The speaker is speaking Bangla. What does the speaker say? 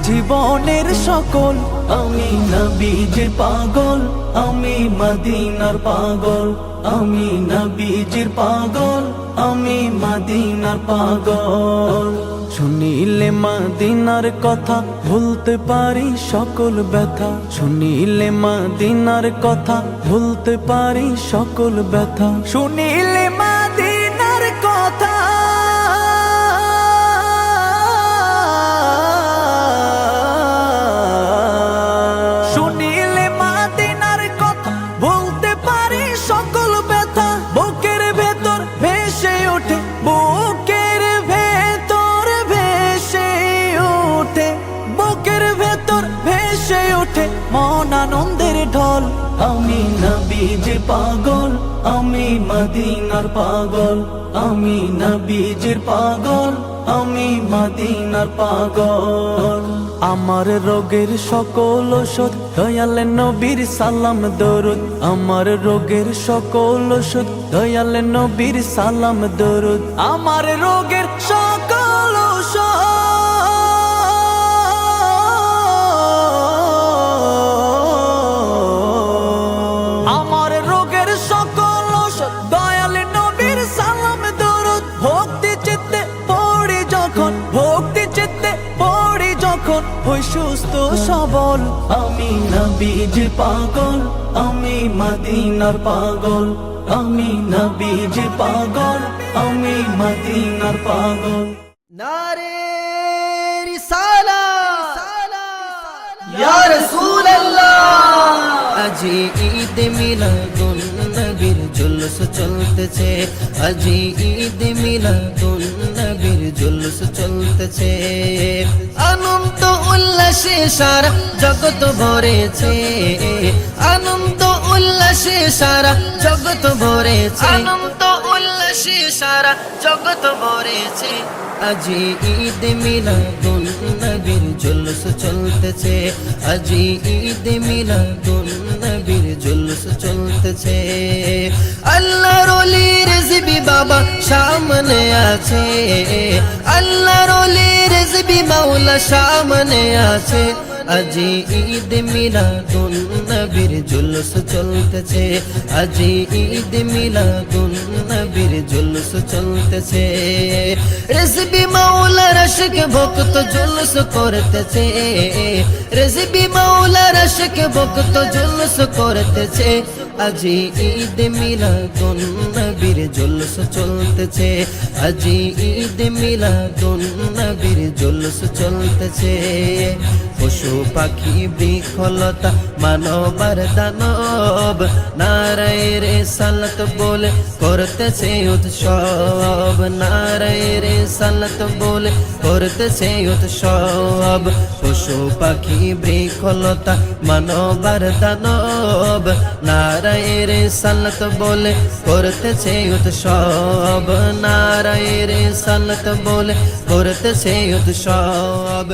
জীবনের সকল। আমি নবীজির পাগল, আমি মদিনার পাগল, আমি নবীজির পাগল, আমি মদিনার পাগল। শুনিলে মদিনার কথা ভুলতে পারি সকল ব্যথা, শুনিলে মদিনার কথা ভুলতে পারি সকল ব্যথা, শুনিলে মদিনার কথা শুনিলে মদিনার কথা ভুলতে পারি সকল ব্যথা। বুকের ভেতর ভেসে ওঠে, বুকের ভেতর ভেসে ওঠে, বুকের ভেতর ভেসে ওঠে মন আনন্দের ঢল। আমি নবীজির পাগল, আমি মদিনার পাগল, আমি নবীজির পাগল, আমি মদিনার পাগল। আমার রোগের সকল ওষুধ দয়াল নবীর সালাম দরুদ, আমার রোগের সকল ওষুধ দয়াল নবীর সালাম দরুদ, আমার রোগের সকল ওষুধ আমার রোগের সকল ওষুধ দয়াল নবীর সালাম দরুদ। ভক্তি চিত্তে পড়ি যখন, ভক্তি চিত্তে পড়ি যখন হই সুস্থ সবল। আমি নবীজির পাগল, আমি মদিনার পাগল, আমি নবীজির পাগল, আমি মদিনার পাগল। নারে রিসালাত ইয়া রাসূলুল্লাহ। আজি ঈদ মিলাদুন নবীর জুলুস চলতেছে, আজি ঈদ মিলাদুন নবীর জুলুস চলতেছে। আনন্দ উল্লাসে সারা জগৎ ভরেছে, আনন্দ উল্লাসে সারা জগৎ ভরেছে, আনন্দ উল্লাসে সারা জগৎ ভরেছে। আজি ঈদ মিলাদুন নবীর জুলুস চলতেছে, আজি ঈদ মিলাদুন নবীর জুলুস চলতেছে। আল্লাহর ওলি রিজভী বাবা সামনে আছে, আল্লাহর ওলি রিজভী মাওলা সামনে আছে। আজি ঈদ মিলাদুন নবীর জুলুস চলতেছে, আজি ঈদ মিলাদুন নবীর জুলুস চলতেছে। রিজভী মাওলার আশিক ভক্ত জুলুস করতেছে, রিজভী মাওলার আশিক ভক্ত জুলুস করতেছে। আজি ঈদ মিলাদুন নবীর জুলুস চলতেছে, আজি ঈদ মিলাদুন নবীর জুলুস চলতেছে। পশু পাখি বৃক্ষলতা মানব আর দানব নারায়ে রিসালাত বলে করতেছে উৎসব, নারায়ে রিসালাত বলে করতেছে উৎসব। পশু পাখি বৃক্ষলতা মানব আর দানব নারায়ে রিসালাত বলে করতেছে উৎসব, নারায়ে রিসালাত বলে করতেছে উৎসব।